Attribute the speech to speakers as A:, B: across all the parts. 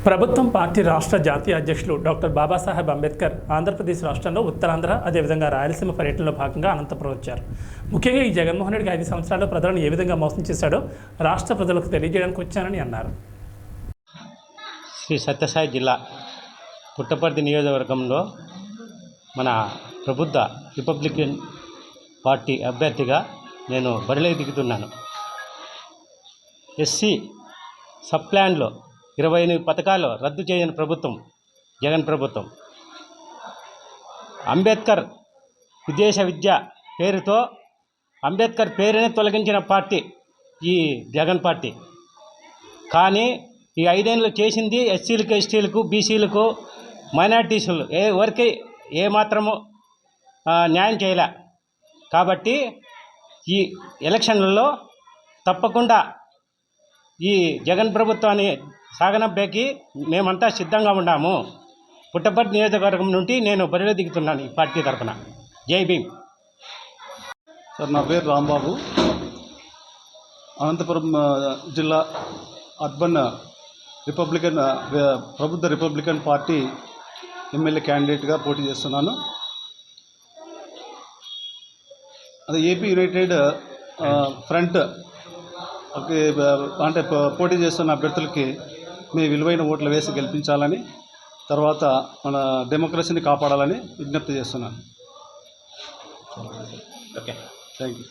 A: ప్రభుత్వం పార్టీ రాష్ట్ర జాతీయ అధ్యక్షులు డాక్టర్ బాబాసాహెబ్ అంబేద్కర్ ఆంధ్రప్రదేశ్ రాష్ట్రంలో ఉత్తరాంధ్ర అదేవిధంగా రాయలసీమ పర్యటనలో భాగంగా అనంతపురం వచ్చారు. ముఖ్యంగా ఈ జగన్మోహన్ రెడ్డికి 5 సంవత్సరాల్లో ప్రజలను ఏ విధంగా మోసం చేశాడో రాష్ట్ర ప్రజలకు తెలియజేయడానికి వచ్చానని అన్నారు.
B: శ్రీ సత్యసాయి జిల్లా పుట్టపర్తి నియోజకవర్గంలో మన ప్రబుద్ధ రిపబ్లికన్ పార్టీ అభ్యర్థిగా నేను బరిలోకి దిగుతున్నాను. ఎస్సీ సబ్ ప్లాన్లో 28 పథకాలు రద్దు చేయని ప్రభుత్వం జగన్ ప్రభుత్వం. అంబేద్కర్ విదేశ విద్య పేరుతో అంబేద్కర్ పేరునే తొలగించిన పార్టీ ఈ జగన్ పార్టీ. కానీ ఈ 5 ఏళ్ళు చేసింది ఎస్సీలకు, ఎస్టీలకు, బీసీలకు, మైనార్టీసులు ఎవరికి ఏమాత్రము న్యాయం చేయలే. కాబట్టి ఈ ఎలక్షన్లలో తప్పకుండా ఈ జగన్ ప్రభుత్వాన్ని సాగనంపేకి మేమంతా సిద్ధంగా ఉన్నాము. పుట్టపర్తి నియోజకవర్గం నుండి నేను బరిలో దిగుతున్నాను ఈ పార్టీ తరఫున. జై భీమ్.
C: సార్, నా పేరు రాంబాబు. అనంతపురం జిల్లా urban Prabuddha republican party MLA క్యాండిడేట్గా పోటీ చేస్తున్నాను. అది ఏపీ యునైటెడ్ ఫ్రంట్ అంటే పోటీ చేస్తున్న అభ్యర్థులకి మీ విలువైన ఓట్లు వేసి గెలిపించాలని, తర్వాత మన డెమోక్రసీని కాపాడాలని విజ్ఞప్తి చేస్తున్నాను.
D: Okay,
C: thank you.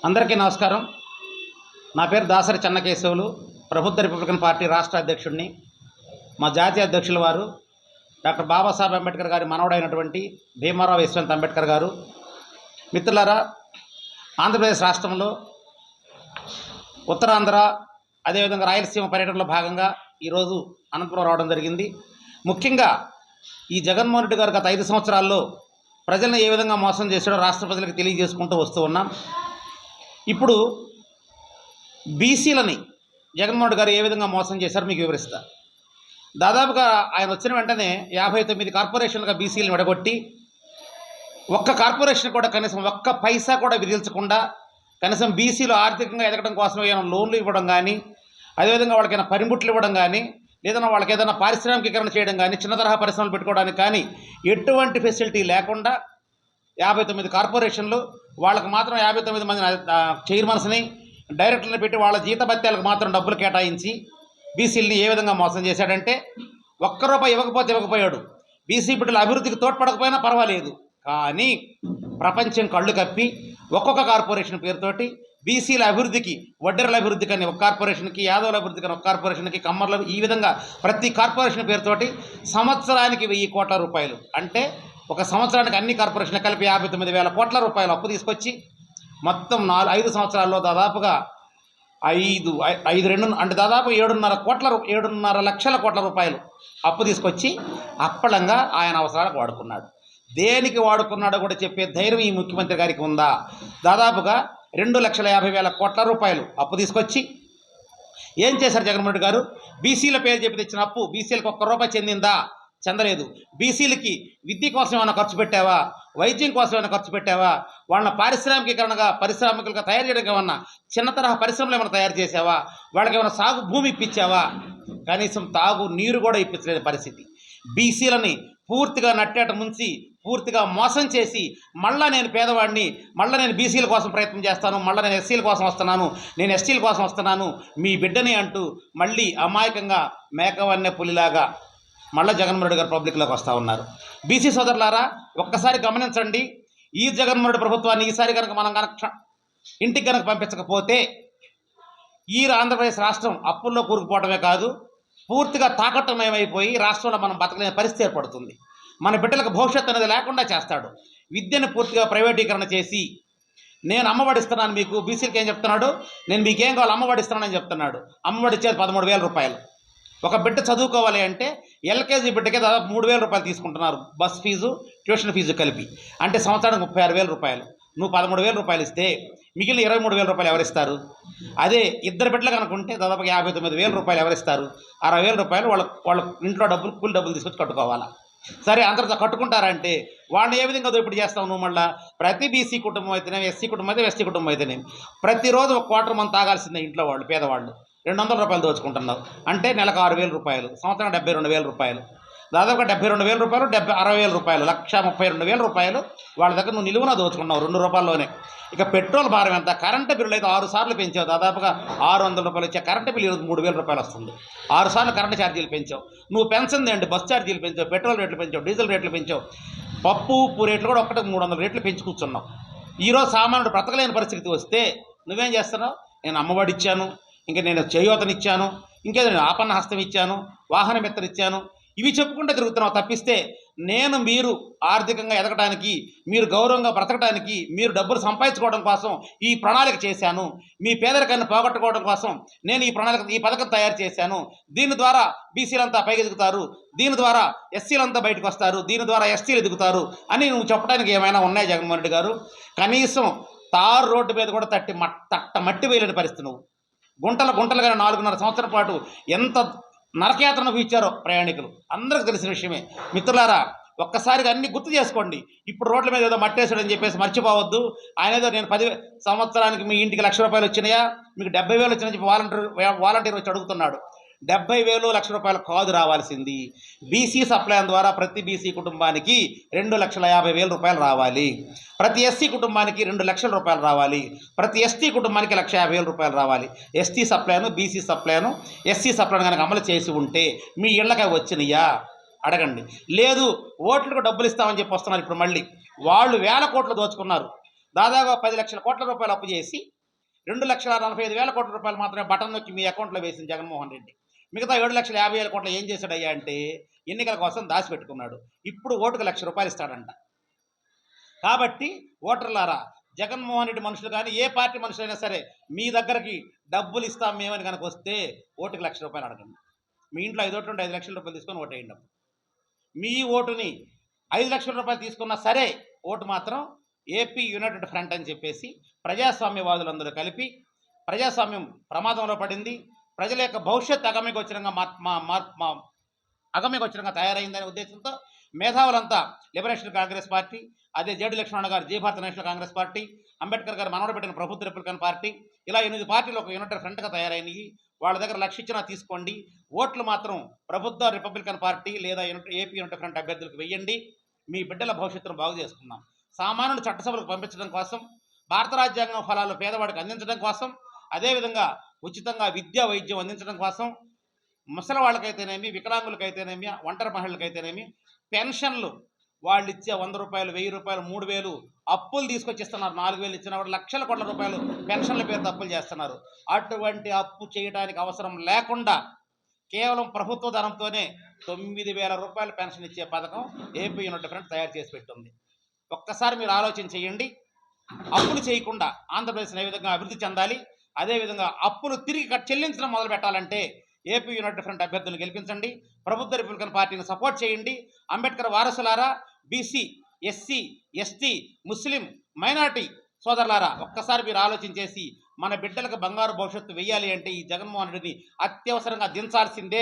D: అందరికీ నమస్కారం. నా పేరు దాసరి చెన్నకేశవులు, ప్రబుద్ధ రిపబ్లికన్ పార్టీ రాష్ట్ర అధ్యక్షుడిని. మా జాతీయ అధ్యక్షుల వారు డాక్టర్ బాబాసాహెబ్ అంబేద్కర్ గారి మనవడైనటువంటి భీమారావు యశ్వంత్ అంబేద్కర్ గారు. మిత్రులారా, ఆంధ్రప్రదేశ్ రాష్ట్రంలో ఉత్తరాంధ్ర అదేవిధంగా రాయలసీమ పర్యటనలో భాగంగా ఈరోజు అనంతపురం రావడం జరిగింది. ముఖ్యంగా ఈ జగన్మోహన్ రెడ్డి గారు గత 5 సంవత్సరాల్లో ప్రజలను ఏ విధంగా మోసం చేశాడో రాష్ట్ర ప్రజలకు తెలియజేసుకుంటూ వస్తూ ఉన్నాం. ఇప్పుడు బీసీలని జగన్మోహన్ రెడ్డి గారు ఏ విధంగా మోసం చేశారో మీకు వివరిస్తా. దాదాపుగా ఆయన వచ్చిన వెంటనే 59 కార్పొరేషన్లుగా బీసీలను విడగొట్టి ఒక్క కార్పొరేషన్ కూడా కనీసం ఒక్క పైసా కూడా విధించకుండా కనీసం బీసీలు ఆర్థికంగా ఎదగడం కోసం ఏమైనా లోన్లు ఇవ్వడం కానీ, అదేవిధంగా వాళ్ళకైనా పనిముట్లు ఇవ్వడం కానీ, లేదన్నా వాళ్ళకి ఏదైనా పారిశ్రామికీకరణ చేయడం కానీ, చిన్న తరహా పరిశ్రమలు పెట్టుకోవడానికి కానీ ఎటువంటి ఫెసిలిటీ లేకుండా 59 కార్పొరేషన్లు, వాళ్ళకి మాత్రం 59 మంది చైర్మన్స్ని, డైరెక్టర్ని పెట్టి వాళ్ళ జీతభత్యాలకు మాత్రం డబ్బులు కేటాయించి బీసీలని ఏ విధంగా మోసం చేశాడంటే, ₹1 ఇవ్వకపోతే ఇవ్వకపోయాడు. బీసీ బిడ్డల అభివృద్ధికి తోడ్పడకపోయినా పర్వాలేదు, కానీ ప్రపంచం కళ్ళు కప్పి ఒక్కొక్క కార్పొరేషన్ పేరుతోటి బీసీల అభివృద్ధికి, వడ్డెరల అభివృద్ధికి అని ఒక కార్పొరేషన్కి, యాదవుల అభివృద్ధికి అని ఒక కార్పొరేషన్కి, కమ్మర్ల, ఈ విధంగా ప్రతి కార్పొరేషన్ పేరుతోటి సంవత్సరానికి 1000 కోట్ల రూపాయలు, అంటే ఒక సంవత్సరానికి అన్ని కార్పొరేషన్లు కలిపి 59,000 కోట్ల రూపాయలు అప్పు తీసుకొచ్చి మొత్తం 5 సంవత్సరాల్లో దాదాపుగా 5 అంటే దాదాపు 7.5 లక్షల కోట్ల రూపాయలు అప్పు తీసుకొచ్చి అప్పళంగా ఆయన అవసరాలకు వాడుకున్నాడు. దేనికి వాడుకున్నాడో కూడా చెప్పే ధైర్యం ఈ ముఖ్యమంత్రి గారికి ఉందా? దాదాపుగా 2,50,000 కోట్ల రూపాయలు అప్పు తీసుకొచ్చి ఏం చేశారు జగన్మోహన్ రెడ్డి గారు? బీసీల పేరు చెప్పి తెచ్చిన అప్పు బీసీలకు ₹1 చెందిందా? చెందలేదు. బీసీలకి విద్య కోసం ఏమైనా ఖర్చు పెట్టావా? వైద్యం కోసం ఏమైనా ఖర్చు పెట్టావా? వాళ్ళని పారిశ్రామికులుగా తయారు చేయడానికి ఏమన్నా చిన్న తరహా పరిశ్రమలు ఏమైనా తయారు చేసావా? వాళ్ళకి ఏమైనా సాగు భూమి ఇప్పించావా? కనీసం తాగు నీరు కూడా ఇప్పించలేని పరిస్థితి. బీసీలని పూర్తిగా నట్టేట ముంచి పూర్తిగా మోసం చేసి మళ్ళీ నేను పేదవాడిని, మళ్ళీ నేను బీసీల కోసం ప్రయత్నం చేస్తాను, మళ్ళీ నేను ఎస్సీల కోసం వస్తున్నాను, నేను ఎస్టీల కోసం వస్తున్నాను, మీ బిడ్డని అంటూ మళ్ళీ అమాయకంగా మేకవన్య పులిలాగా మళ్ళీ జగన్మోహన్ రెడ్డి గారు పబ్లిక్లోకి వస్తూ ఉన్నారు. బీసీ సోదరులారా, ఒక్కసారి గమనించండి. ఈ జగన్మోహన్ రెడ్డి ప్రభుత్వాన్ని ఈసారి కనుక మనం ఇంటికి కనుక పంపించకపోతే ఈ ఆంధ్రప్రదేశ్ రాష్ట్రం అప్పుల్లో కూరుకుపోవడమే కాదు, పూర్తిగా తాకట్టమయమైపోయి రాష్ట్రంలో మనం బతకలేని పరిస్థితి ఏర్పడుతుంది. మన బిడ్డలకు భవిష్యత్తు అనేది లేకుండా చేస్తాడు. విద్యను పూర్తిగా ప్రైవేటీకరణ చేసి నేను అమ్మఒడి ఇస్తున్నాను మీకు, బీసీలకి ఏం చెప్తున్నాడు? నేను మీకేం కావాలి అమ్మఒడి ఇస్తున్నానని చెప్తున్నాడు. అమ్మఒడి ఇచ్చేది 13,000 రూపాయలు. ఒక బిడ్డ చదువుకోవాలి అంటే ఎల్కేజీ బిడ్డకే దాదాపు 3,000 రూపాయలు తీసుకుంటున్నారు, బస్ ఫీజు, ట్యూషన్ ఫీజు కలిపి. అంటే సంవత్సరానికి 36,000 రూపాయలు. నువ్వు 13,000 రూపాయలు ఇస్తే మిగిలిన 23,000 రూపాయలు ఎవరిస్తారు? అదే 2 బిడ్డలు కనుకుంటే దాదాపు 59,000 రూపాయలు ఎవరిస్తారు? 60,000 రూపాయలు వాళ్ళ ఇంట్లో కూలి డబ్బులు తీసుకొచ్చి కట్టుకోవాలా? సరే, అందరితో కట్టుకుంటారంటే వాళ్ళని ఏ విధంగా దోపిడీ చేస్తావు నువ్వు? మళ్ళీ ప్రతి బీసీ కుటుంబం అయితేనే, ఎస్సీ కుటుంబం అయితే ఎస్టీ కుటుంబం అయితేనే ప్రతిరోజు 1 క్వార్టర్ మంది తాగాల్సిందే ఇంట్లో వాళ్ళు, పేదవాళ్ళు. 200 రూపాయలు దోచుకుంటున్నావు అంటే నెలకు 6,000 రూపాయలు, సంవత్సరం 72,000 రూపాయలు, దాదాపుగా 72,000 రూపాయలు, 60,000 రూపాయలు, 1,32,000 రూపాయలు వాళ్ళ దగ్గర నువ్వు నిలువున దోచుకున్నావు 2 రూపాయల్లోనే. ఇక పెట్రోల్ భారం ఎంత? కరెంటు బిల్లులు అయితే 6 సార్లు పెంచావు, దాదాపుగా 600 రూపాయలు వచ్చే కరెంటు బిల్లు ఈరోజు 3,000 రూపాయలు వస్తుంది. 6 సార్లు కరెంటు ఛార్జీలు పెంచావు. నువ్వు పెన్షన్ ఏంటి? బస్ ఛార్జీలు పెంచావు, పెట్రోల్ రేట్లు పెంచావు, డీజిల్ రేట్లు పెంచావు, పప్పు ఉప్పు రేట్లు కూడా 300 రేట్లు పెంచి కూర్చున్నావు. ఈరోజు సామాన్యుడు బ్రతకలేని పరిస్థితి వస్తే నువ్వేం చేస్తున్నావు? నేను అమ్మఒడి ఇచ్చాను, ఇంకా నేను చేయూతనిచ్చాను, ఇంకేదో నేను ఆపన్న హస్తం ఇచ్చాను, వాహన మిత్ర ఇచ్చాను, ఇవి చెప్పుకుంటూ తిరుగుతున్నావు తప్పిస్తే మీరు ఆర్థికంగా ఎదగడానికి, మీరు గౌరవంగా బ్రతకడానికి, మీరు డబ్బులు సంపాదించుకోవడం కోసం ఈ ప్రణాళిక చేశాను, మీ పేదరికాన్ని పోగొట్టుకోవడం కోసం నేను ఈ పథకం తయారు చేశాను, దీని ద్వారా బీసీలంతా పైకి ఎదుగుతారు, దీని ద్వారా ఎస్సీలంతా బయటకు వస్తారు, దీని ద్వారా ఎస్టీలు ఎదుగుతారు అని నువ్వు చెప్పడానికి ఏమైనా ఉన్నాయి జగన్మోహన్ రెడ్డి గారు? కనీసం తారు రోడ్డు మీద కూడా తట్ట మట్టి వేయలేని పరిస్థితి. నువ్వు గుంటలుగా 4.5 సంవత్సరాల పాటు ఎంత నరకయాత్రను ఇచ్చారో ప్రయాణికులు అందరికీ తెలిసిన విషయమే. మిత్రులారా, ఒక్కసారిగా అన్ని గుర్తు చేసుకోండి. ఇప్పుడు రోడ్ల మీద ఏదో మట్టేసాడని చెప్పేసి మర్చిపోవద్దు. ఆయన ఏదో నేను 10 సంవత్సరానికి మీ ఇంటికి 1,00,000 రూపాయలు వచ్చినాయా, మీకు 70,000 వచ్చినాయని చెప్పి వాలంటీర్ వచ్చి అడుగుతున్నాడు. 70,000 1,00,000 రూపాయలు కాదు రావాల్సింది. బీసీ సప్లై ద్వారా ప్రతి బీసీ కుటుంబానికి 2,50,000 రూపాయలు రావాలి, ప్రతి ఎస్సీ కుటుంబానికి 2,00,000 రూపాయలు రావాలి, ప్రతి ఎస్టీ కుటుంబానికి 1,50,000 రూపాయలు రావాలి. ఎస్టీ సప్లైను, బీసీ సప్లైను, ఎస్సీ సప్లైను కనుక అమలు చేసి ఉంటే మీ ఇళ్ళకి వచ్చినాయా అడగండి. లేదు ఓట్లకు డబ్బులు ఇస్తామని చెప్పి వస్తున్నారు. ఇప్పుడు మళ్ళీ వాళ్ళు 1,000 కోట్లు దోచుకున్నారు. దాదాపుగా 10 లక్షల కోట్ల రూపాయలు అప్పు చేసి 2,45,000 కోట్ల రూపాయలు మాత్రమే బటన్ నొక్కి మీ అకౌంట్లో వేసింది జగన్మోహన్ రెడ్డి. మిగతా 7,50,000 కోట్లు ఏం చేశాడయ్యా అంటే ఎన్నికల కోసం దాచిపెట్టుకున్నాడు. ఇప్పుడు ఓటుకు 1,00,000 రూపాయలు ఇస్తాడంట. కాబట్టి ఓటర్లారా, జగన్మోహన్ రెడ్డి మనుషులు కానీ ఏ పార్టీ మనుషులైనా సరే మీ దగ్గరికి డబ్బులు ఇస్తాం మేమని కనుక వస్తే ఓటుకు 1,00,000 రూపాయలు అడగండి. మీ ఇంట్లో 5 ఓట్లు ఉంటే 5 లక్షల రూపాయలు తీసుకొని ఓటేయండి. మీ ఓటుని 5 లక్షల రూపాయలు తీసుకున్నా సరే ఓటు మాత్రం ఏపీ యునైటెడ్ ఫ్రంట్ అని చెప్పేసి ప్రజాస్వామ్యవాదులందరూ కలిపి, ప్రజాస్వామ్యం ప్రమాదంలో పడింది, ప్రజల యొక్క భవిష్యత్ అగమ్యగోచరంగా తయారైందనే ఉద్దేశంతో మేధావులంతా లిబరేషన్ కాంగ్రెస్ పార్టీ, అదే జేడి లక్ష్మణ గారు భారత నేషనల్ కాంగ్రెస్ పార్టీ, అంబేద్కర్ గారు మనవడ పెట్టిన ప్రభుత్వ రిపబ్లికన్ పార్టీ, ఇలా 8 పార్టీలు ఒక యునైటెడ్ ఫ్రంట్గా తయారైనవి. వాళ్ళ దగ్గర 1,00,000 ఇచ్చినా తీసుకోండి, ఓట్లు మాత్రం ప్రభుత్వ రిపబ్లికన్ పార్టీ లేదా ఏపీ యునైటెడ్ ఫ్రంట్ అభ్యర్థులకు వెయ్యండి. మీ బిడ్డల భవిష్యత్తును బాగు చేసుకుందాం. సామాన్యుడు చట్టసభలకు పంపించడం కోసం, భారత రాజ్యాంగం ఫలాలు పేదవాడికి అందించడం కోసం, అదేవిధంగా ఉచితంగా విద్యా వైద్యం అందించడం కోసం, ముసలి వాళ్ళకైతేనేమి, వికలాంగులకైతేనేమి, ఒంటరి మహిళలకైతేనేమి పెన్షన్లు వాళ్ళు ఇచ్చే 100 రూపాయలు, 1000 రూపాయలు, 3,000 అప్పులు తీసుకొచ్చిస్తున్నారు. 4,000 ఇచ్చినా కూడా లక్షల కోట్ల రూపాయలు పెన్షన్ల పేరుతో అప్పులు చేస్తున్నారు. అటువంటి అప్పు చేయడానికి అవసరం లేకుండా కేవలం ప్రభుత్వ ధనంతోనే 9,000 రూపాయలు పెన్షన్ ఇచ్చే పథకం ఏపీ యునైటెడ్ ఫ్రంట్ తయారు చేసి పెట్టింది. ఒక్కసారి మీరు ఆలోచన చేయండి. అప్పులు చేయకుండా ఆంధ్రప్రదేశ్ని ఏ విధంగా అభివృద్ధి చెందాలి, అదేవిధంగా అప్పులు తిరిగి చెల్లించడం మొదలు పెట్టాలంటే ఏపీ యునైటెడ్ ఫ్రంట్ అభ్యర్థులను గెలిపించండి, ప్రభుత్వ రిపబ్లికన్ పార్టీని సపోర్ట్ చేయండి. అంబేద్కర్ వారసులారా, బీసీ, ఎస్సీ, ఎస్టీ, ముస్లిం, మైనార్టీ సోదరులారా, ఒక్కసారి మీరు ఆలోచన చేసి మన బిడ్డలకు బంగారు భవిష్యత్తు వెయ్యాలి అంటే ఈ జగన్మోహన్ రెడ్డిని అత్యవసరంగా దించాల్సిందే.